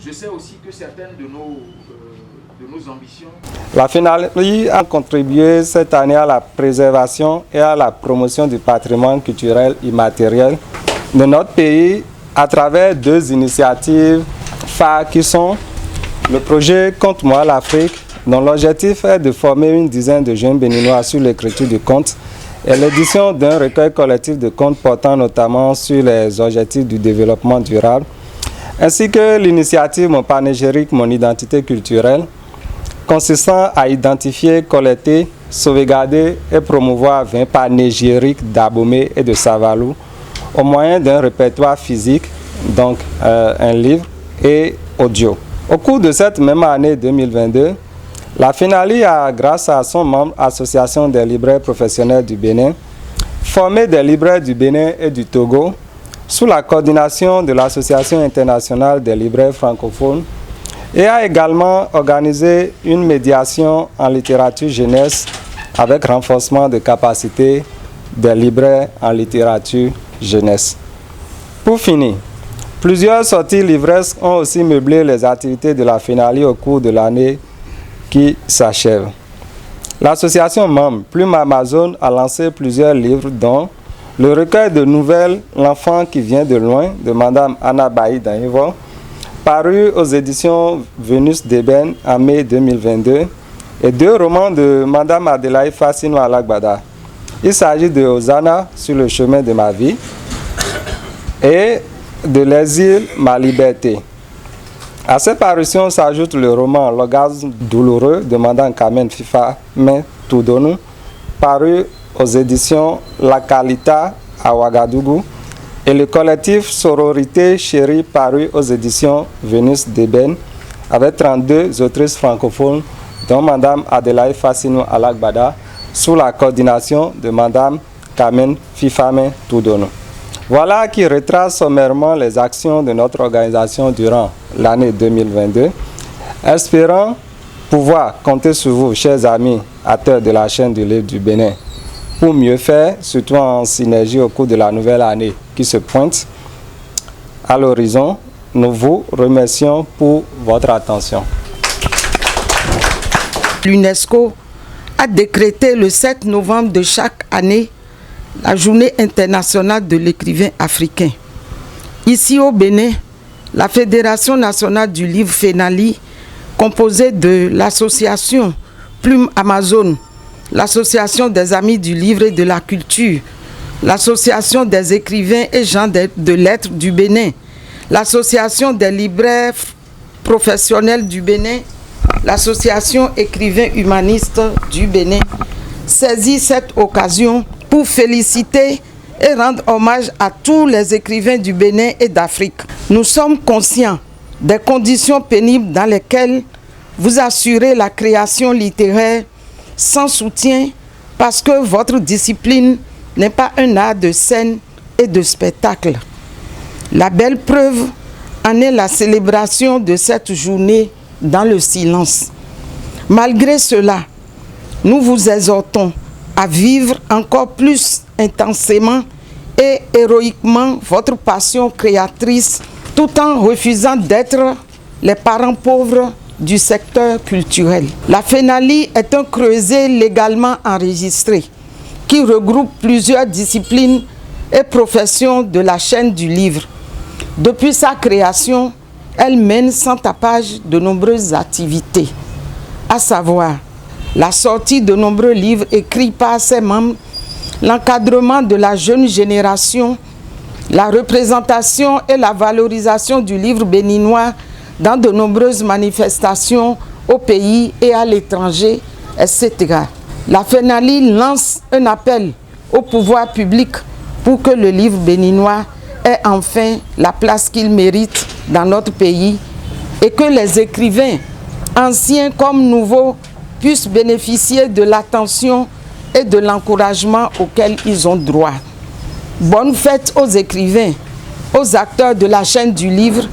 je sais aussi que certaines de nos ambitions... La FENALI a contribué cette année à la préservation et à la promotion du patrimoine culturel immatériel de notre pays à travers 2 initiatives phares qui sont le projet Conte-moi l'Afrique, dont l'objectif est de former une dizaine de jeunes béninois sur l'écriture du conte, et l'édition d'un recueil collectif de contes portant notamment sur les objectifs du développement durable, ainsi que l'initiative Mon panégyrique, mon identité culturelle, consistant à identifier, collecter, sauvegarder et promouvoir 20 panégyriques d'Abomey et de Savalou au moyen d'un répertoire physique, donc un livre et audio. Au cours de cette même année 2022, la FENALI a, grâce à son membre Association des libraires professionnels du Bénin, formé des libraires du Bénin et du Togo sous la coordination de l'Association internationale des libraires francophones et a également organisé une médiation en littérature jeunesse avec renforcement de capacité des libraires en littérature jeunesse. Pour finir, plusieurs sorties livresques ont aussi meublé les activités de la FENALI au cours de l'année qui s'achève. L'association membre Plume Amazon a lancé plusieurs livres dont le recueil de nouvelles L'enfant qui vient de loin de Madame Anna Bailly d'Anivon, paru aux éditions Vénus d'Ébène en mai 2022, et 2 romans de Madame Adélaïde Fassino Alagbada. Il s'agit de Hosanna sur le chemin de ma vie et de L'exil, ma liberté. À cette parution s'ajoute le roman L'orgasme douloureux de Madame Carmen Fifame Toudonou, paru aux éditions La Calita à Ouagadougou, et le collectif Sororité Chérie, paru aux éditions Vénus d'Ébène, avec 32 autrices francophones, dont Madame Adélaïde Fassino Alagbada, sous la coordination de Madame Carmen Fifame Toudonou. Voilà qui retrace sommairement les actions de notre organisation durant l'année 2022. Espérant pouvoir compter sur vous, chers amis, acteurs de la chaîne du livre du Bénin, pour mieux faire, surtout en synergie au cours de la nouvelle année qui se pointe à l'horizon. Nous vous remercions pour votre attention. L'UNESCO a décrété le 7 novembre de chaque année la Journée internationale de l'écrivain africain. Ici au Bénin, la Fédération nationale du livre FENALI, composée de l'association Plume Amazon, l'association des amis du livre et de la culture, l'association des écrivains et gens de lettres du Bénin, l'association des libraires professionnels du Bénin, l'association écrivains humanistes du Bénin, saisit cette occasion pour féliciter et rendre hommage à tous les écrivains du Bénin et d'Afrique. Nous sommes conscients des conditions pénibles dans lesquelles vous assurez la création littéraire sans soutien parce que votre discipline n'est pas un art de scène et de spectacle. La belle preuve en est la célébration de cette journée dans le silence. Malgré cela, nous vous exhortons à vivre encore plus intensément et héroïquement votre passion créatrice tout en refusant d'être les parents pauvres du secteur culturel. La FENALI est un creuset légalement enregistré qui regroupe plusieurs disciplines et professions de la chaîne du livre. Depuis sa création, elle mène sans tapage de nombreuses activités, à savoir la sortie de nombreux livres écrits par ses membres, l'encadrement de la jeune génération, la représentation et la valorisation du livre béninois dans de nombreuses manifestations au pays et à l'étranger, etc. La FENALI lance un appel au pouvoir public pour que le livre béninois ait enfin la place qu'il mérite dans notre pays et que les écrivains, anciens comme nouveaux, puissent bénéficier de l'attention et de l'encouragement auquel ils ont droit. Bonne fête aux écrivains, aux acteurs de la chaîne du livre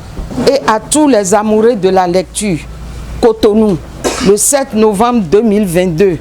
et à tous les amoureux de la lecture. Cotonou, le 7 novembre 2022.